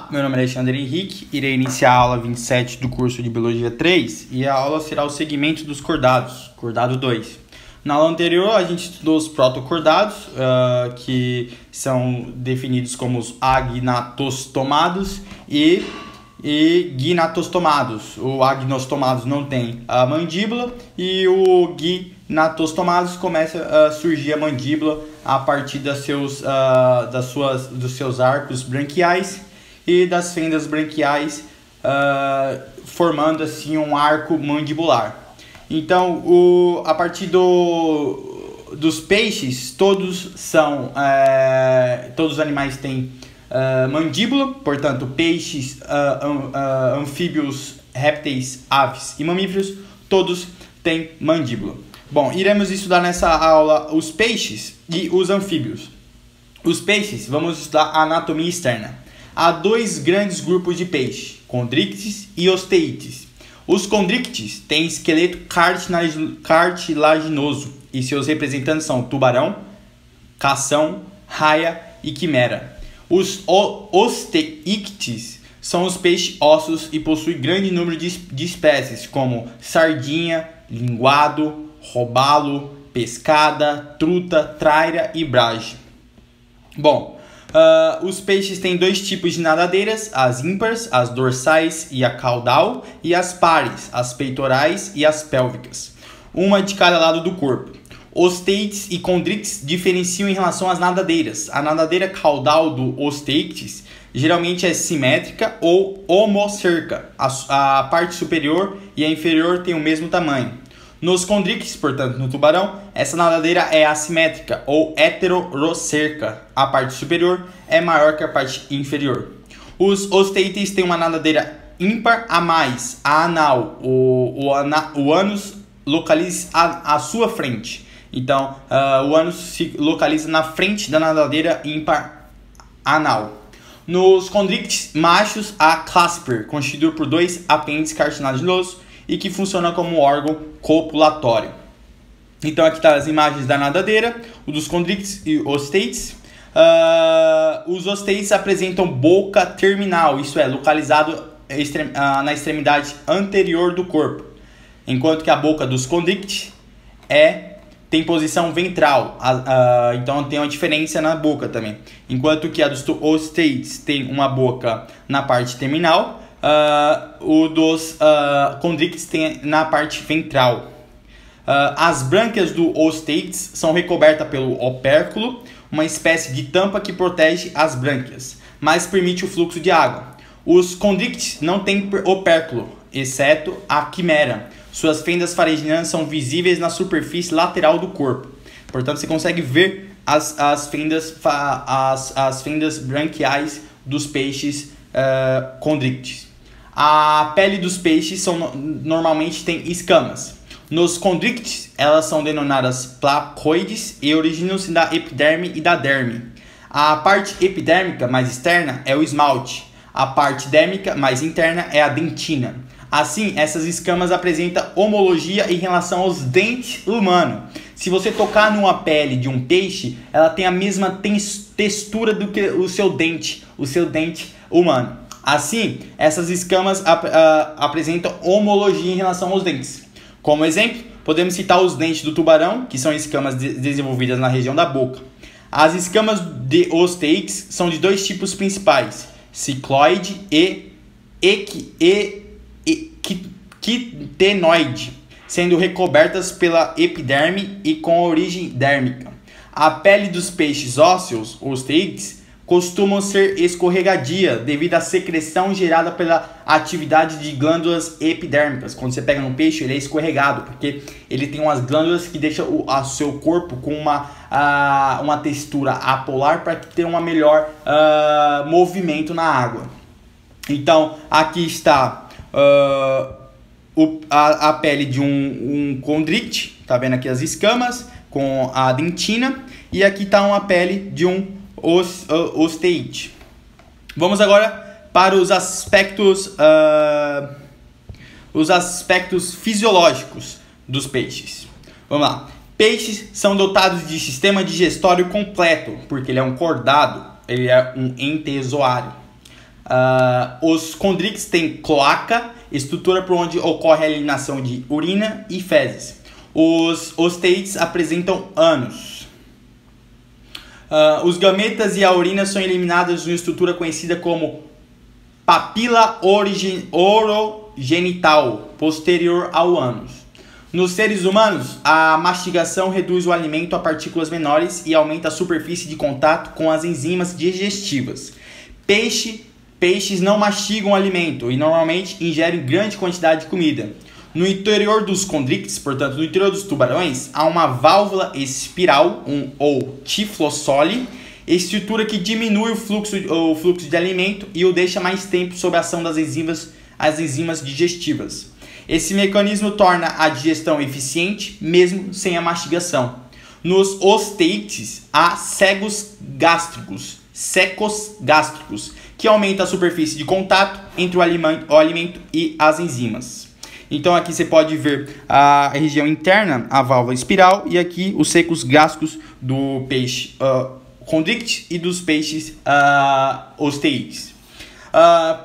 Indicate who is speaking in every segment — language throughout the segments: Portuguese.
Speaker 1: Meu nome é Alexandre Henrique, irei iniciar a aula 27 do curso de Biologia 3 e a aula será o segmento dos cordados, cordado 2. Na aula anterior a gente estudou os protocordados, que são definidos como os agnatostomados e gnatostomados. O agnostomados não tem a mandíbula e o gnatostomados começa a surgir a mandíbula a partir dos seus arcos branquiais e das fendas branquiais, formando assim um arco mandibular. Então, a partir dos peixes, todos os animais têm mandíbula, portanto, peixes, anfíbios, répteis, aves e mamíferos, todos têm mandíbula. Bom, iremos estudar nessa aula os peixes e os anfíbios. Os peixes, vamos estudar a anatomia externa. Há dois grandes grupos de peixe, condrictes e osteites. Os condrictes têm esqueleto cartilaginoso e seus representantes são tubarão, cação, raia e quimera. Os osteictes são os peixes ossos e possuem grande número de espécies, como sardinha, linguado, robalo, pescada, truta, traira e brage. Bom, os peixes têm dois tipos de nadadeiras, as ímpares, as dorsais e a caudal, e as pares, as peitorais e as pélvicas, uma de cada lado do corpo. Osteites e condrictes diferenciam em relação às nadadeiras. A nadadeira caudal do osteites geralmente é simétrica ou homocerca. A parte superior e a inferior têm o mesmo tamanho. Nos condrictes, portanto, no tubarão, essa nadadeira é assimétrica ou heterocerca. A parte superior é maior que a parte inferior. Os osteites têm uma nadadeira ímpar a mais, a anal. O ânus localiza à sua frente. Então, o ânus se localiza na frente da nadadeira ímpar anal. Nos condrictes machos, há clasper, constituído por dois apêndices cartilaginosos e que funciona como órgão copulatório. Então aqui estão as imagens da nadadeira, o dos condrictes e osteites. Os osteites apresentam boca terminal, isso é, localizado na extremidade anterior do corpo, enquanto que a boca dos condrictes tem posição ventral, então tem uma diferença na boca também. Enquanto que a dos osteites tem uma boca na parte terminal, o dos condrictes tem na parte ventral. As brânquias do osteites são recobertas pelo opérculo, uma espécie de tampa que protege as brânquias, mas permite o fluxo de água. Os condrictes não têm opérculo, exceto a quimera. Suas fendas faringianas são visíveis na superfície lateral do corpo. Portanto, você consegue ver as fendas branquiais dos peixes condrictes. A pele dos peixes normalmente tem escamas. Nos condrictes, elas são denominadas placoides e originam-se da epiderme e da derme. A parte epidérmica mais externa é o esmalte. A parte dérmica mais interna é a dentina. Assim, essas escamas apresentam homologia em relação aos dentes humanos. Se você tocar numa pele de um peixe, ela tem a mesma textura do que o seu dente humano. Assim, essas escamas apresentam homologia em relação aos dentes. Como exemplo, podemos citar os dentes do tubarão, que são escamas desenvolvidas na região da boca. As escamas de osteites são de dois tipos principais, cicloide e quitenoide, sendo recobertas pela epiderme e com origem dérmica. A pele dos peixes ósseos, osteites, costumam ser escorregadia devido à secreção gerada pela atividade de glândulas epidérmicas. Quando você pega no peixe, ele é escorregado, porque ele tem umas glândulas que deixam o seu corpo com uma textura apolar para ter um melhor movimento na água. Então, aqui está a pele de um condricte, tá vendo aqui as escamas com a dentina, e aqui está uma pele de um osteite. Vamos agora para os aspectos fisiológicos dos peixes. Vamos lá. Peixes são dotados de sistema digestório completo, porque ele é um cordado, ele é um entesoário. Os condrictes têm cloaca, estrutura por onde ocorre a eliminação de urina e fezes. Os osteites apresentam ânus. Os gametas e a urina são eliminados numa estrutura conhecida como papila orogenital, posterior ao ânus. Nos seres humanos, a mastigação reduz o alimento a partículas menores e aumenta a superfície de contato com as enzimas digestivas. Peixes não mastigam o alimento e normalmente ingerem grande quantidade de comida. No interior dos condrictes, portanto, no interior dos tubarões, há uma válvula espiral, ou tiflossole, estrutura que diminui o fluxo de alimento e o deixa mais tempo sob a ação das enzimas digestivas. Esse mecanismo torna a digestão eficiente, mesmo sem a mastigação. Nos osteites, há secos gástricos, que aumenta a superfície de contato entre o alimento e as enzimas. Então aqui você pode ver a região interna, a válvula espiral, e aqui os secos gástricos do peixe condricte e dos peixes osteites.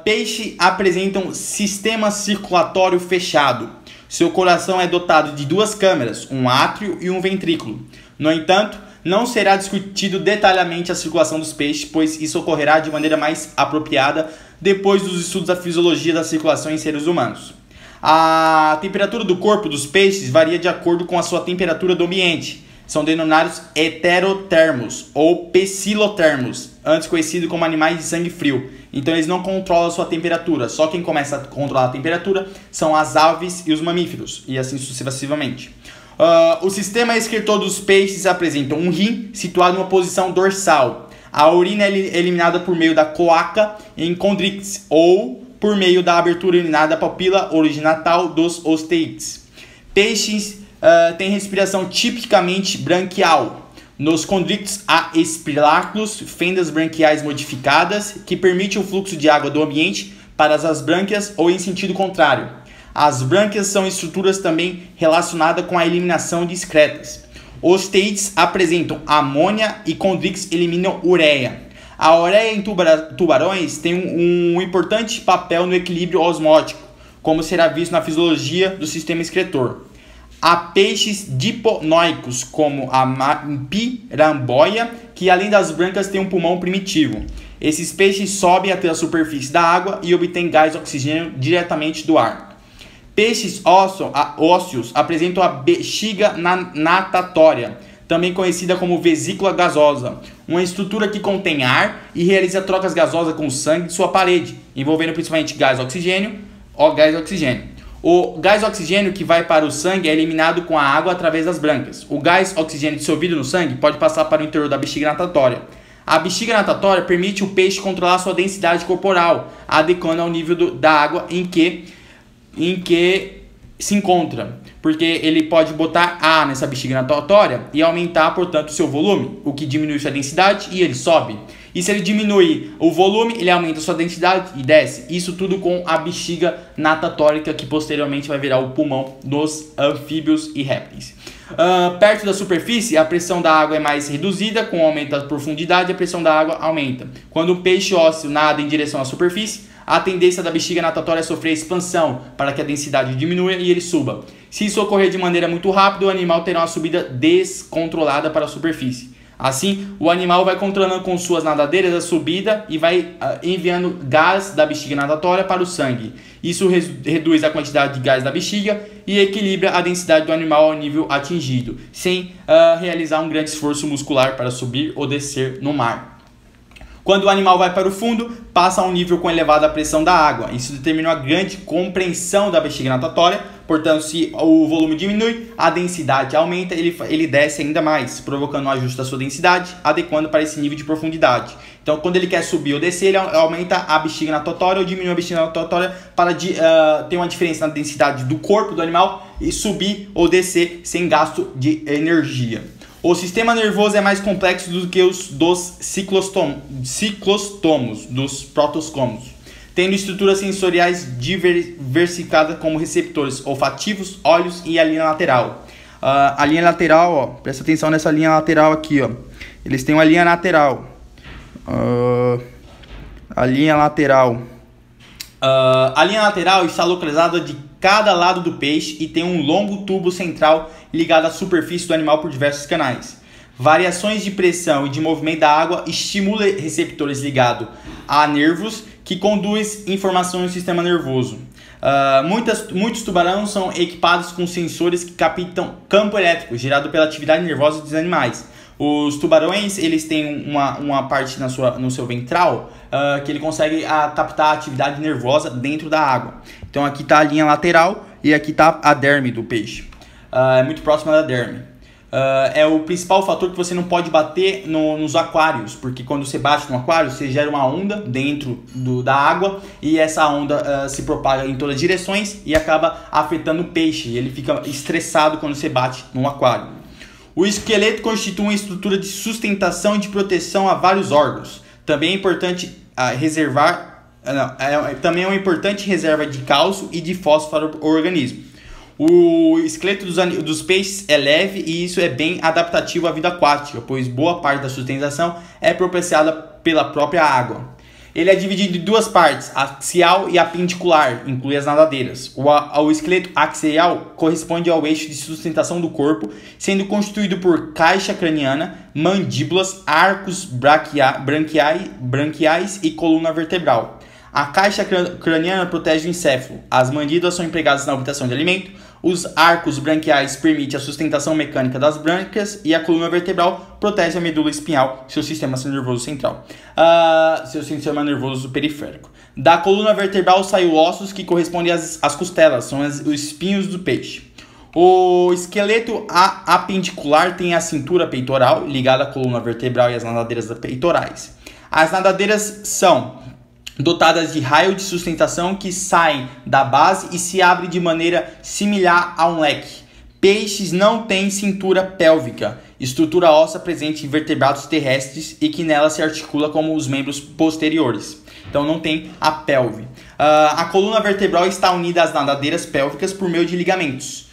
Speaker 1: Peixes apresentam sistema circulatório fechado. Seu coração é dotado de duas câmeras, um átrio e um ventrículo. No entanto, não será discutido detalhadamente a circulação dos peixes, pois isso ocorrerá de maneira mais apropriada depois dos estudos da fisiologia da circulação em seres humanos. A temperatura do corpo dos peixes varia de acordo com a sua temperatura do ambiente. São denominados heterotermos ou pecilotermos, antes conhecidos como animais de sangue frio. Então eles não controlam a sua temperatura. Só quem começa a controlar a temperatura são as aves e os mamíferos, e assim sucessivamente. O sistema excretor dos peixes apresenta um rim situado em uma posição dorsal. A urina é eliminada por meio da cloaca em condrictes ou por meio da abertura urinária da papila orogenital dos osteites. Peixes têm respiração tipicamente branquial. Nos condrictes há espiráculos, fendas branquiais modificadas, que permitem o fluxo de água do ambiente para as brânquias ou em sentido contrário. As brânquias são estruturas também relacionadas com a eliminação de excretas. Osteites apresentam amônia e condrictes eliminam ureia. A ureia em tubarões tem um importante papel no equilíbrio osmótico, como será visto na fisiologia do sistema excretor. Há peixes diponóicos, como a piramboia, que além das brânquias tem um pulmão primitivo. Esses peixes sobem até a superfície da água e obtêm gás e oxigênio diretamente do ar. Peixes ósseos apresentam a bexiga natatória, também conhecida como vesícula gasosa, uma estrutura que contém ar e realiza trocas gasosas com o sangue de sua parede, envolvendo principalmente gás e oxigênio. O gás oxigênio que vai para o sangue é eliminado com a água através das brânquias. O gás oxigênio dissolvido no sangue pode passar para o interior da bexiga natatória. A bexiga natatória permite o peixe controlar sua densidade corporal, adequando ao nível da água em que se encontra, porque ele pode botar ar nessa bexiga natatória e aumentar, portanto, o seu volume, o que diminui sua densidade e ele sobe. E se ele diminuir o volume, ele aumenta sua densidade e desce. Isso tudo com a bexiga natatória, que posteriormente vai virar o pulmão dos anfíbios e répteis. Perto da superfície, a pressão da água é mais reduzida. Com o aumento da profundidade, a pressão da água aumenta. Quando o peixe ósseo nada em direção à superfície, a tendência da bexiga natatória é sofrer expansão para que a densidade diminua e ele suba. Se isso ocorrer de maneira muito rápida, o animal terá uma subida descontrolada para a superfície. Assim, o animal vai controlando com suas nadadeiras a subida e vai enviando gás da bexiga natatória para o sangue. Isso reduz a quantidade de gás da bexiga e equilibra a densidade do animal ao nível atingido, sem realizar um grande esforço muscular para subir ou descer no mar. Quando o animal vai para o fundo, passa a um nível com elevada pressão da água. Isso determina uma grande compressão da bexiga natatória. Portanto, se o volume diminui, a densidade aumenta, ele desce ainda mais, provocando um ajuste da sua densidade, adequando para esse nível de profundidade. Então, quando ele quer subir ou descer, ele aumenta a bexiga natatória ou diminui a bexiga natatória para ter uma diferença na densidade do corpo do animal e subir ou descer sem gasto de energia. O sistema nervoso é mais complexo do que os dos ciclostomos, dos protostomos, tendo estruturas sensoriais diversificadas como receptores olfativos, olhos e a linha lateral. A linha lateral, ó, presta atenção nessa linha lateral aqui, ó. Eles têm uma linha lateral. A linha lateral. A linha lateral está localizada de cada lado do peixe e tem um longo tubo central ligado à superfície do animal por diversos canais. Variações de pressão e de movimento da água estimulam receptores ligados a nervos que conduzem informação no sistema nervoso. Muitos tubarões são equipados com sensores que captam campo elétrico gerado pela atividade nervosa dos animais. Os tubarões, eles têm uma parte no seu ventral que ele consegue captar a atividade nervosa dentro da água. Então aqui está a linha lateral e aqui está a derme do peixe. É muito próxima da derme. É o principal fator que você não pode bater nos aquários, porque quando você bate no aquário, você gera uma onda dentro da água e essa onda se propaga em todas as direções e acaba afetando o peixe. Ele fica estressado quando você bate no aquário. O esqueleto constitui uma estrutura de sustentação e de proteção a vários órgãos. Também é importante também é uma importante reserva de cálcio e de fósforo para o organismo. O esqueleto dos peixes é leve e isso é bem adaptativo à vida aquática, pois boa parte da sustentação é propiciada pela própria água. Ele é dividido em duas partes, axial e appendicular, inclui as nadadeiras. O esqueleto axial corresponde ao eixo de sustentação do corpo, sendo constituído por caixa craniana, mandíbulas, arcos branquiais e coluna vertebral. A caixa craniana protege o encéfalo. As mandíbulas são empregadas na obtenção de alimento. Os arcos branquiais permitem a sustentação mecânica das brânquias e a coluna vertebral protege a medula espinhal, seu sistema nervoso central, seu sistema nervoso periférico. Da coluna vertebral saem ossos que correspondem às costelas, são os espinhos do peixe. O esqueleto apendicular tem a cintura peitoral ligada à coluna vertebral e às nadadeiras peitorais. As nadadeiras são dotadas de raio de sustentação que saem da base e se abrem de maneira similar a um leque. Peixes não têm cintura pélvica, estrutura óssea presente em vertebrados terrestres e que nela se articula como os membros posteriores. Então não tem a pelve. A coluna vertebral está unida às nadadeiras pélvicas por meio de ligamentos.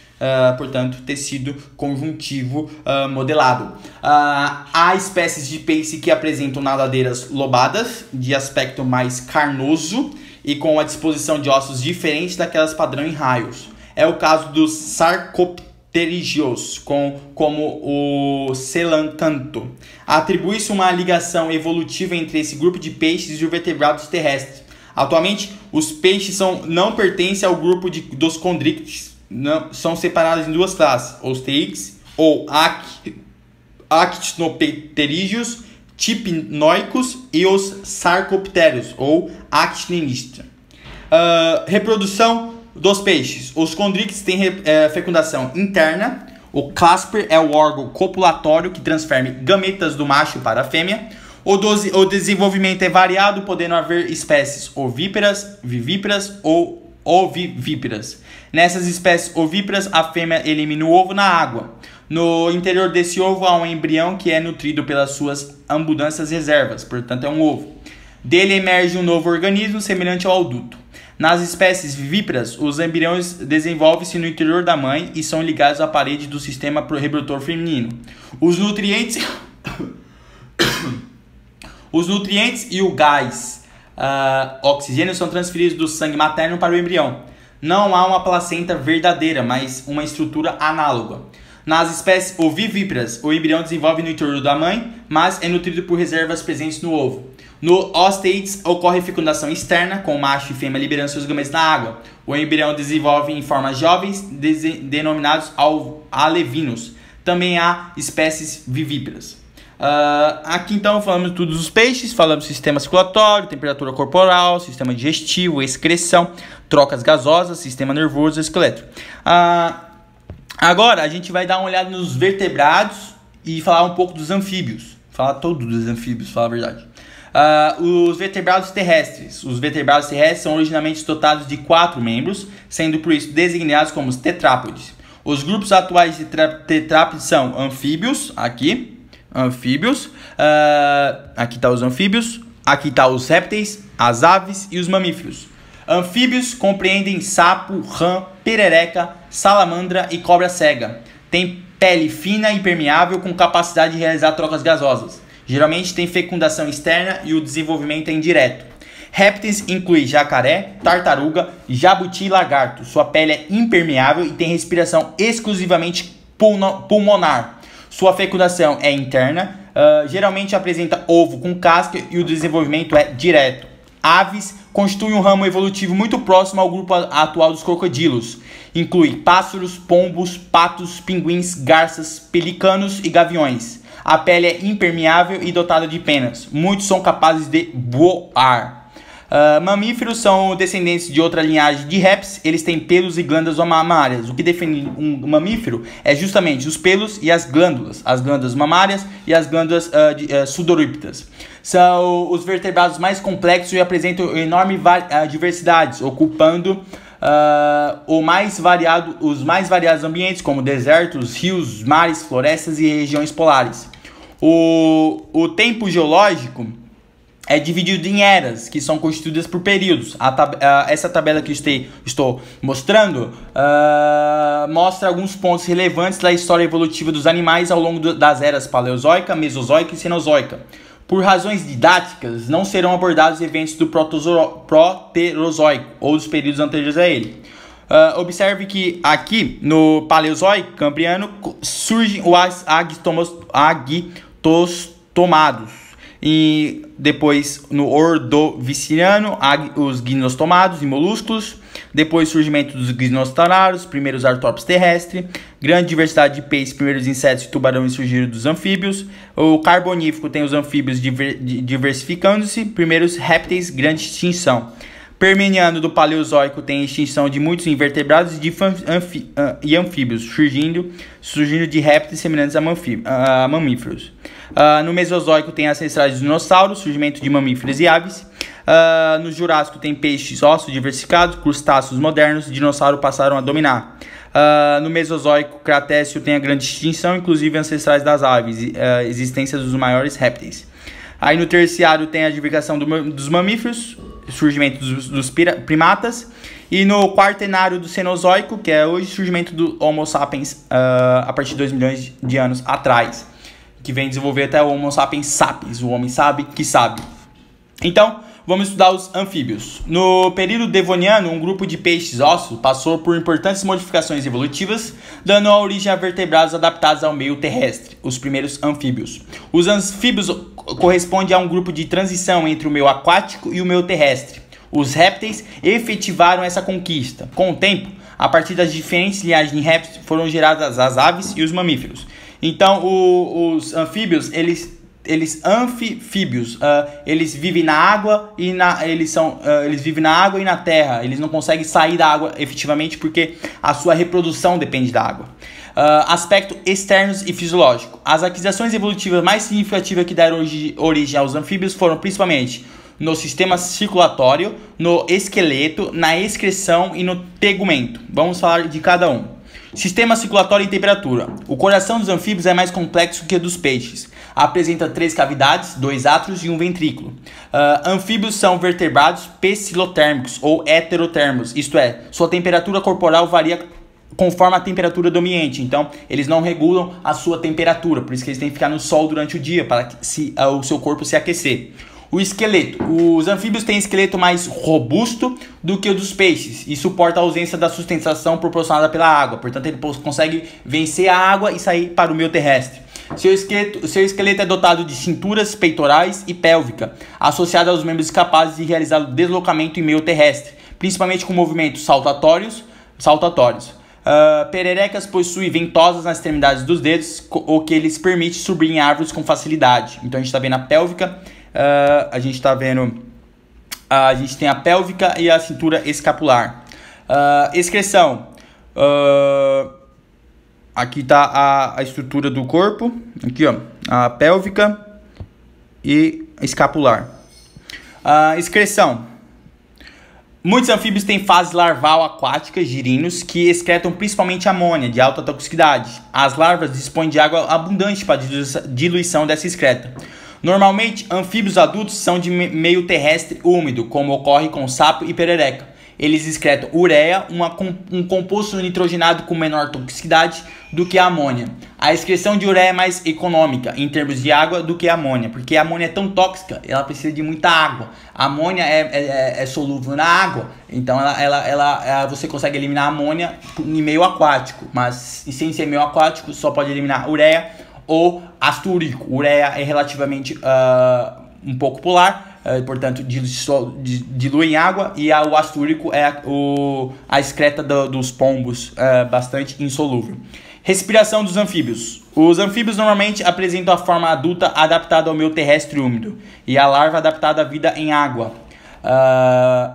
Speaker 1: Portanto, tecido conjuntivo modelado. Há espécies de peixe que apresentam nadadeiras lobadas, de aspecto mais carnoso e com a disposição de ossos diferentes daquelas padrão em raios. É o caso dos sarcopterygios, como o selantanto. Atribui-se uma ligação evolutiva entre esse grupo de peixes e os vertebrados terrestres. Atualmente, os peixes não pertencem ao grupo dos condrictes. Não, são separados em duas classes, os teiques ou actinopterígios, tipnoicos e os sarcoptérios ou actinistas. Reprodução dos peixes. Os condrictes têm fecundação interna. O clasper é o órgão copulatório que transfere gametas do macho para a fêmea. O desenvolvimento é variado, podendo haver espécies ovíparas, vivíparas ou ovivíparas. Nessas espécies ovíparas, a fêmea elimina o ovo na água. No interior desse ovo há um embrião que é nutrido pelas suas abundantes reservas, portanto é um ovo. Dele emerge um novo organismo semelhante ao adulto. Nas espécies vivíparas, os embriões desenvolvem-se no interior da mãe e são ligados à parede do sistema reprodutor feminino. Os nutrientes e o gás oxigênio são transferidos do sangue materno para o embrião. Não há uma placenta verdadeira, mas uma estrutura análoga. Nas espécies ovivíparas, o embrião desenvolve no interior da mãe, mas é nutrido por reservas presentes no ovo. No Osteites, ocorre fecundação externa, com macho e fêmea liberando seus gametas na água. O embrião desenvolve em formas jovens, denominados alevinos. Também há espécies vivíparas. Aqui então falamos de todos os peixes, falamos do sistema circulatório, temperatura corporal, sistema digestivo, excreção, trocas gasosas, sistema nervoso e esqueleto. Agora a gente vai dar uma olhada nos vertebrados e falar um pouco dos anfíbios. Falar todos dos anfíbios, falar a verdade. Os vertebrados terrestres. Os vertebrados terrestres são originalmente dotados de 4 membros, sendo por isso designados como os tetrápodes. Os grupos atuais de tetrápodes são anfíbios, aqui está os anfíbios, aqui está os répteis, as aves e os mamíferos. Anfíbios compreendem sapo, rã, perereca, salamandra e cobra cega. Tem pele fina e permeável com capacidade de realizar trocas gasosas. Geralmente tem fecundação externa e o desenvolvimento é indireto. Répteis inclui jacaré, tartaruga, jabuti e lagarto. Sua pele é impermeável e tem respiração exclusivamente pulmonar. Sua fecundação é interna, geralmente apresenta ovo com casca e o desenvolvimento é direto. Aves constituem um ramo evolutivo muito próximo ao grupo atual dos crocodilos. Inclui pássaros, pombos, patos, pinguins, garças, pelicanos e gaviões. A pele é impermeável e dotada de penas. Muitos são capazes de voar. Mamíferos são descendentes de outra linhagem de répteis. Eles têm pelos e glândulas mamárias. O que define um mamífero é justamente os pelos e as glândulas mamárias e as glândulas sudoríparas. São os vertebrados mais complexos e apresentam enorme diversidade, ocupando os mais variados ambientes, como desertos, rios, mares, florestas e regiões polares. O tempo geológico é dividido em eras, que são constituídas por períodos. Essa tabela que estou mostrando mostra alguns pontos relevantes da história evolutiva dos animais ao longo das eras paleozoica, mesozoica e cenozoica. Por razões didáticas, não serão abordados eventos do Proterozoico ou dos períodos anteriores a ele. Observe que aqui no Paleozoico Cambriano surgem os agtostomados. E depois no Ordoviciano, os gnostomados e molúsculos. Depois surgimento dos gnostarários, primeiros artrópodes terrestres. Grande diversidade de peixes, primeiros insetos e tubarões surgiram dos anfíbios. O Carbonífero tem os anfíbios diversificando-se. Primeiros répteis, grande extinção. Permeniano do Paleozoico tem extinção de muitos invertebrados e anfíbios, surgindo de répteis semelhantes a mamíferos. No Mesozoico tem ancestrais dos dinossauros, surgimento de mamíferos e aves. No Jurássico tem peixes ossos diversificados, crustáceos modernos, dinossauros passaram a dominar. No Mesozoico, Cretáceo tem a grande extinção, inclusive ancestrais das aves, existência dos maiores répteis. Aí no Terciário tem a divulgação dos mamíferos, surgimento dos primatas. E no Quaternário do Cenozoico, que é hoje o surgimento do Homo sapiens a partir de 2 milhões de anos atrás, que vem desenvolver até o Homo sapiens sapiens, o homem sabe que sabe. Então, vamos estudar os anfíbios. No período devoniano, um grupo de peixes ossos passou por importantes modificações evolutivas, dando origem a vertebrados adaptados ao meio terrestre, os primeiros anfíbios. Os anfíbios correspondem a um grupo de transição entre o meio aquático e o meio terrestre. Os répteis efetivaram essa conquista. Com o tempo, a partir das diferentes linhagens de répteis, foram geradas as aves e os mamíferos. Então, os anfíbios, eles vivem na água e eles vivem na água e na terra. Eles não conseguem sair da água efetivamente porque a sua reprodução depende da água. Aspecto externos e fisiológico. As aquisições evolutivas mais significativas que deram origem aos anfíbios foram principalmente no sistema circulatório, no esqueleto, na excreção e no tegumento. Vamos falar de cada um. Sistema circulatório e temperatura. O coração dos anfíbios é mais complexo que o dos peixes. Apresenta 3 cavidades, 2 átrios e um ventrículo. Anfíbios são vertebrados pecilotérmicos ou heterotérmicos, isto é, sua temperatura corporal varia conforme a temperatura do ambiente. Então, eles não regulam a sua temperatura, por isso que eles têm que ficar no sol durante o dia para o seu corpo se aquecer. O esqueleto. Os anfíbios têm esqueleto mais robusto do que o dos peixes e suporta a ausência da sustentação proporcionada pela água. Portanto, ele consegue vencer a água e sair para o meio terrestre. Seu esqueleto é dotado de cinturas peitorais e pélvica, associada aos membros capazes de realizar o deslocamento em meio terrestre, principalmente com movimentos saltatórios. Pererecas possuem ventosas nas extremidades dos dedos, o que lhes permite subir em árvores com facilidade. Então, a gente está vendo a pélvica. A gente tem a pélvica e a cintura escapular. Excreção. Aqui está a estrutura do corpo. Aqui, ó, a pélvica e escapular. Excreção. Muitos anfíbios têm fase larval aquática, girinos, que excretam principalmente amônia, de alta toxicidade. As larvas dispõem de água abundante para a diluição dessa excreta. Normalmente, anfíbios adultos são de meio terrestre úmido, como ocorre com sapo e perereca. Eles excretam ureia, um composto nitrogenado com menor toxicidade do que a amônia. A excreção de ureia é mais econômica em termos de água do que a amônia, porque a amônia é tão tóxica, ela precisa de muita água. A amônia é solúvel na água, então você consegue eliminar a amônia em meio aquático, mas sem ser meio aquático só pode eliminar ureia ou ácido úrico. Ureia é relativamente um pouco polar, portanto dilui em água, e o ácido úrico é a excreta dos pombos, bastante insolúvel. Respiração dos anfíbios. Os anfíbios normalmente apresentam a forma adulta adaptada ao meio terrestre úmido e a larva adaptada à vida em água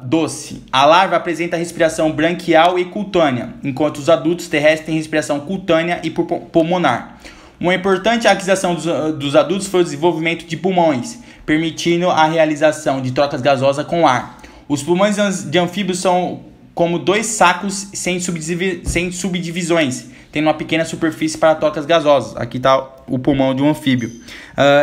Speaker 1: doce. A larva apresenta respiração branquial e cutânea, enquanto os adultos terrestres têm respiração cutânea e pulmonar. Uma importante aquisição dos adultos foi o desenvolvimento de pulmões, permitindo a realização de trocas gasosas com ar. Os pulmões de anfíbios são como dois sacos sem subdivisões, tendo uma pequena superfície para trocas gasosas. Aqui está o pulmão de um anfíbio.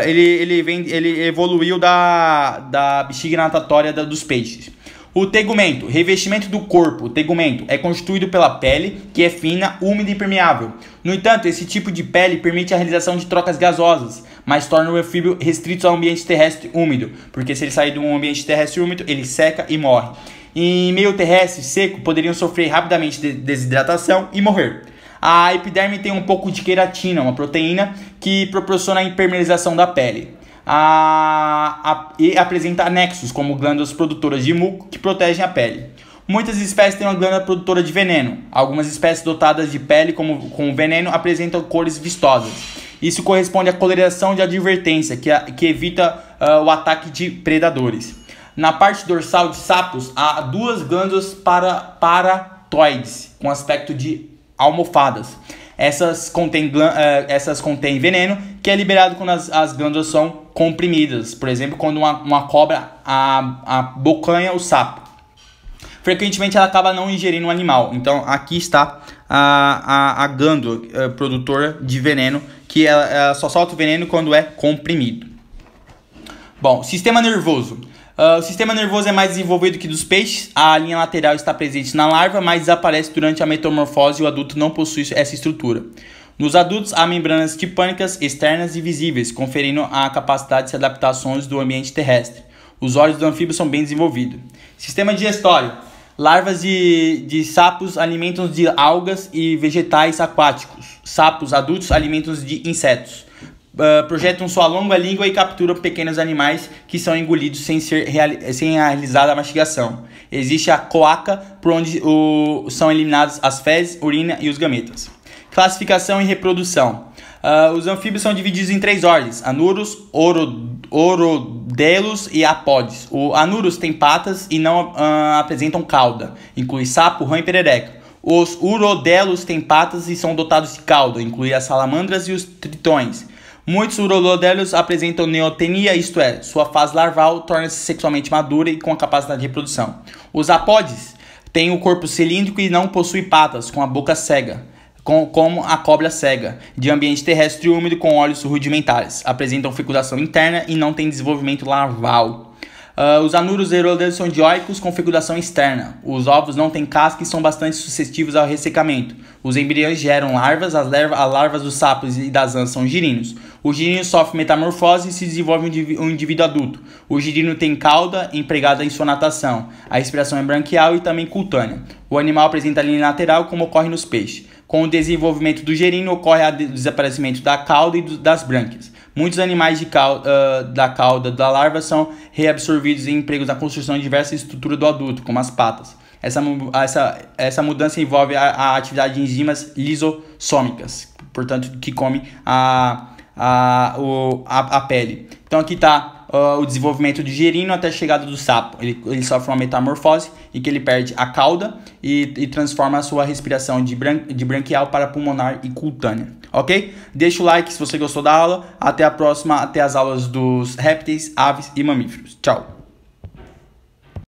Speaker 1: Ele evoluiu da bexiga natatória dos peixes. O tegumento, revestimento do corpo. O tegumento é constituído pela pele, que é fina, úmida e permeável. No entanto, esse tipo de pele permite a realização de trocas gasosas, mas torna o anfíbio restrito ao ambiente terrestre úmido, porque se ele sair de um ambiente terrestre úmido, ele seca e morre. Em meio terrestre seco, poderiam sofrer rapidamente desidratação e morrer. A epiderme tem um pouco de queratina, uma proteína que proporciona a impermeabilização da pele. E apresenta anexos, como glândulas produtoras de muco, que protegem a pele. Muitas espécies têm uma glândula produtora de veneno. Algumas espécies dotadas de pele com veneno apresentam cores vistosas. Isso corresponde à coloração de advertência, que evita o ataque de predadores. Na parte dorsal de sapos, há duas glândulas paratoides, com aspecto de almofadas. Essas contêm veneno, que é liberado quando as glândulas são comprimidas. Por exemplo, quando uma cobra abocanha o sapo. Frequentemente ela acaba não ingerindo o animal. Então aqui está a glândula produtora de veneno, que ela só solta o veneno quando é comprimido. Bom, sistema nervoso. O sistema nervoso é mais desenvolvido que dos peixes. A linha lateral está presente na larva, mas desaparece durante a metamorfose e o adulto não possui essa estrutura. Nos adultos, há membranas tipânicas externas e visíveis, conferindo a capacidade de se adaptar a sons do ambiente terrestre. Os olhos do anfíbio são bem desenvolvidos. Sistema digestório. Larvas de sapos alimentam-se de algas e vegetais aquáticos. Sapos adultos alimentam-se de insetos. Projetam sua longa língua e capturam pequenos animais que são engolidos sem realizar a mastigação. Existe a cloaca, por onde são eliminadas as fezes, urina e os gametas. Classificação e reprodução. Os anfíbios são divididos em três ordens: anuros, orodelos e apódes. O anuros tem patas e não apresentam cauda, inclui sapo, rã e perereca. Os urodelos têm patas e são dotados de cauda, inclui as salamandras e os tritões. Muitos urodelos apresentam neotenia, isto é, sua fase larval torna-se sexualmente madura e com a capacidade de reprodução. Os apódes têm o corpo cilíndrico e não possuem patas, com a boca cega, como a cobra cega, de ambiente terrestre úmido com olhos rudimentares. Apresentam fecundação interna e não têm desenvolvimento larval. Os anuros urodelos são dioicos com fecundação externa. Os ovos não têm casca e são bastante suscetíveis ao ressecamento. Os embriões geram larvas, as larvas dos sapos e das ãs são girinos. O girino sofre metamorfose e se desenvolve um indivíduo adulto. O girino tem cauda empregada em sua natação. A respiração é branquial e também cutânea. O animal apresenta linha lateral, como ocorre nos peixes. Com o desenvolvimento do girino, ocorre o desaparecimento da cauda e das brânquias. Muitos animais da cauda da larva são reabsorvidos e empregos na construção de diversas estruturas do adulto, como as patas. Essa mudança envolve a atividade de enzimas lisossômicas, portanto, que come a pele. Então aqui está o desenvolvimento do girino até a chegada do sapo. Ele sofre uma metamorfose em que ele perde a cauda e transforma a sua respiração de branquial para pulmonar e cutânea. Ok? Deixa o like se você gostou da aula. Até a próxima, até as aulas dos répteis, aves e mamíferos. Tchau!